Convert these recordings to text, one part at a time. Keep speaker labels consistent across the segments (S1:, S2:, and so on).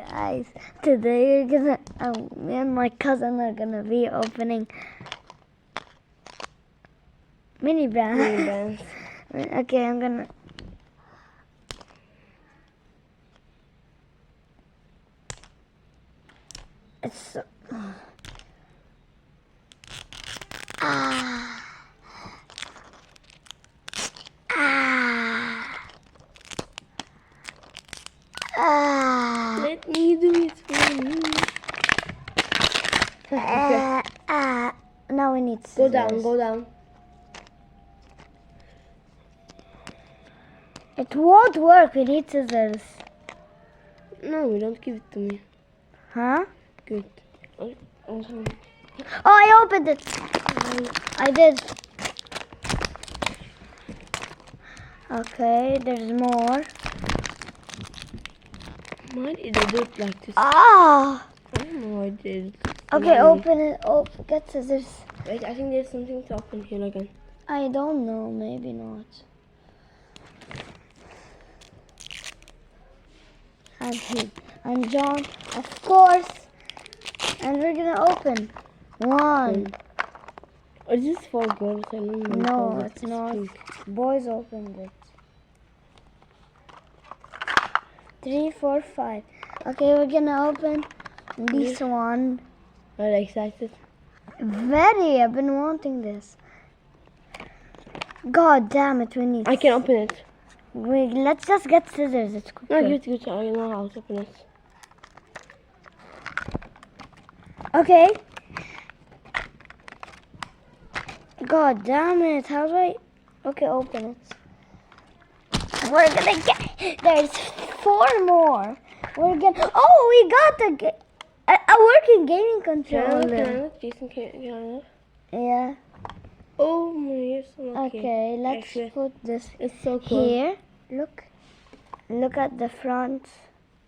S1: guys, today me and my cousin are gonna be opening mini brands. Okay, I'm gonna. It's so. Ah.
S2: Let me do it for you.
S1: Now we need
S2: Go
S1: scissors.
S2: down, go down.
S1: It won't work. We need scissors.
S2: No, don't give it to me.
S1: Huh?
S2: Good.
S1: Oh, I opened it. I did. Okay, there's more.
S2: Why did I do it like this?
S1: Ah!
S2: I don't know why I did it.
S1: Okay, open it. Oh, get scissors.
S2: Wait, I think there's something to open here again.
S1: I don't know. Maybe not. And John, of course. And we're gonna open. One.
S2: Is this for girls? I don't know.
S1: No, it's not. Boys opened it. 3, 4, 5. Okay, we're gonna open this one.
S2: Are you excited?
S1: Very. I've been wanting this. God damn it, we need.
S2: I can open it.
S1: Wait, let's just get scissors. It's quicker.
S2: No, good. I know how to open it.
S1: Okay. God damn it. How do I... Okay, open it. We're gonna get... There's 4 more. We're gonna... Oh, we got a working gaming controller.
S2: Jason, can you
S1: Yeah.
S2: Oh my, you're so lucky.
S1: Okay, let's
S2: Actually,
S1: put this
S2: it's so cool.
S1: here. Look at the front.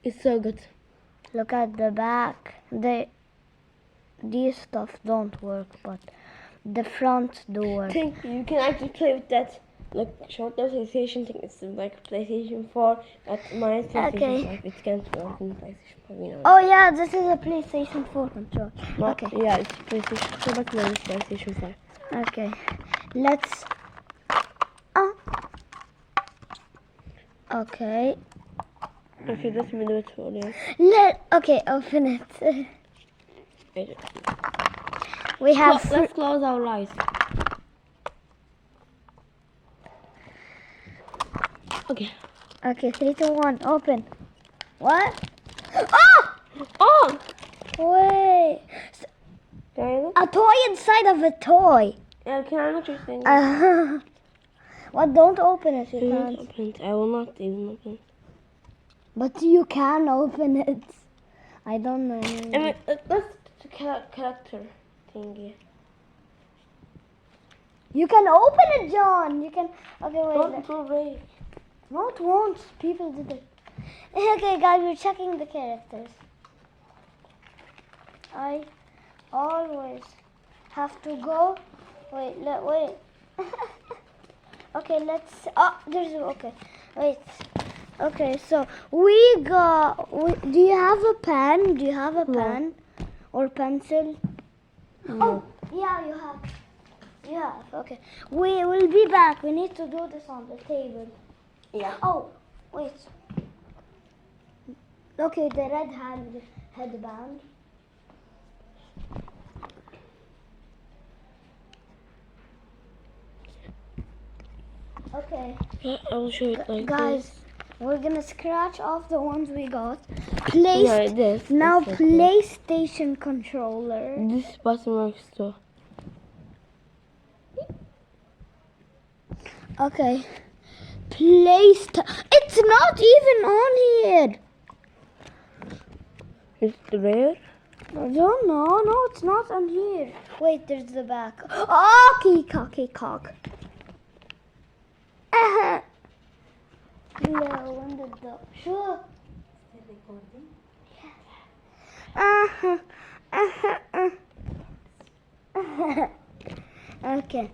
S2: It's so good.
S1: Look at the back. These stuff don't work, but the front door.
S2: I think you can actually play with that like shorter PlayStation thing. It's like PlayStation 4 at my PlayStation 5. It can't work in PlayStation 5, you know.
S1: Oh yeah, this is a PlayStation 4 control.
S2: Not,
S1: Okay.
S2: Yeah, it's PlayStation 4, but mine is PlayStation 5.
S1: Okay. Let's. Okay.
S2: Okay, let me do it for you.
S1: Okay, open it.
S2: Wait.
S1: We have.
S2: Let's close our eyes. Okay.
S1: Okay, 3, 2, 1, open. What? Oh!
S2: Oh!
S1: Wait.
S2: Can I look?
S1: A toy inside of a toy.
S2: Yeah, can I look your thing?
S1: Well, don't open it. You
S2: Do not
S1: can't.
S2: open it. I will not even open it.
S1: But you can open it. I don't know.
S2: I mean, let's do character thingy.
S1: You can open it, John. You can. Okay, wait.
S2: Don't go away.
S1: No, it won't. People did it. Okay, guys, we're checking the characters. I always have to go. Wait, wait. Okay, let's. Oh, there's. Okay, wait. Okay, so we got. Do you have a pen? Do you have a pen or pencil?
S2: No.
S1: Oh, yeah, you have. You have. Okay, we will be back. We need to do this on the table.
S2: Yeah.
S1: Oh, wait. Okay, the red headband. Okay.
S2: Yeah, I'll show it like
S1: Guys,
S2: this.
S1: we're gonna scratch off the ones we got.
S2: Yeah, this.
S1: Now
S2: It's so cool.
S1: PlayStation controller.
S2: This button works too.
S1: Okay. It's not even on here.
S2: Is it rare?
S1: I don't know. No, it's not on here. Wait, there's the back. Oh, cock. Yeah, when did the sure. Okay.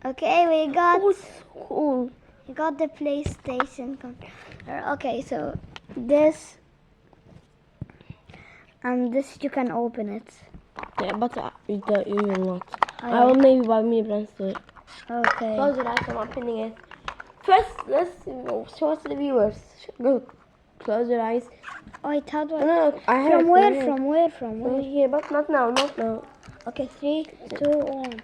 S1: Okay, we got.
S2: Oh, it's cool.
S1: You got the PlayStation controller. Okay, so this and this you can open it.
S2: Yeah, but you will not.
S1: Oh,
S2: I will maybe buy me plans to it.
S1: Okay.
S2: Close your eyes, I'm opening it. First, let's show it to the viewers. Go. Close your eyes.
S1: Oh, I thought
S2: No,
S1: what?
S2: no, I have
S1: From
S2: it,
S1: where?
S2: I have it.
S1: From where? From
S2: Over
S1: where?
S2: here, but not now, not now.
S1: Okay, 3, 2, 1.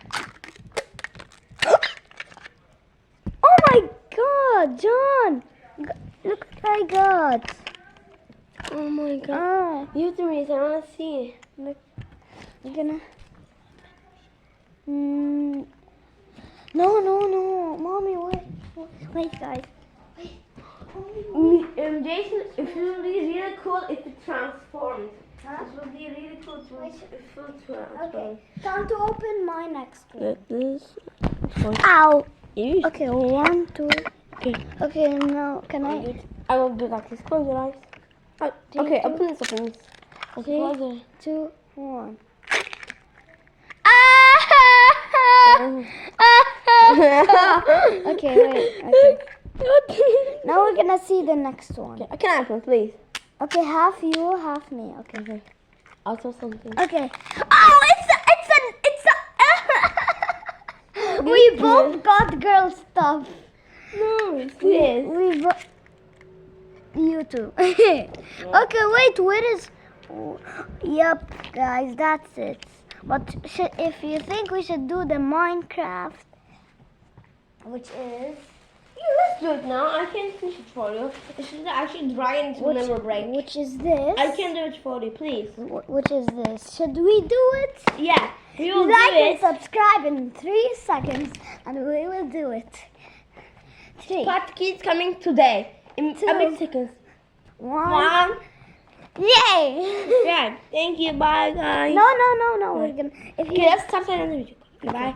S1: Oh my God, John! Look what I got.
S2: Oh my god.
S1: Oh,
S2: You to me, I wanna see.
S1: look. You're gonna. No, mommy, wait, guys.
S2: Jason, it will be really cool if it transforms.
S1: Huh?
S2: It will be really cool if it transforms.
S1: Okay, time to open my next one.
S2: Like this.
S1: Ow!
S2: Eesh.
S1: Okay, 1, 2.
S2: Okay.
S1: Okay, now can I?
S2: I will do like this. Close your eyes. Oh,
S1: Three,
S2: okay,
S1: two,
S2: open this, open this. Okay,
S1: three.
S2: close it.
S1: 2, 1. Okay, wait. Okay. Now we're gonna see the next one.
S2: Okay, can I open, please?
S1: Okay, half you, half me. Okay.
S2: Okay. I'll tell something.
S1: Okay. Oh, we both got girl stuff.
S2: No, it's this.
S1: We both. You too. Okay, wait. Where is? Yep, guys, that's it. But if you think we should do the Minecraft, which is
S2: Let's do it now. I can finish it for you. It should actually dry and it will never break.
S1: which is this?
S2: I can do it for you, please.
S1: Which is this? Should we do it?
S2: Yeah, we will
S1: Like
S2: do
S1: and
S2: it.
S1: subscribe in 3 seconds, and we will do it. 3,
S2: Part kids coming today. In
S1: Two.
S2: a bit seconds.
S1: 1. Yay!
S2: Yeah, thank you. Bye, guys.
S1: No. We're gonna. If
S2: Okay,
S1: you
S2: let's start another video. Bye.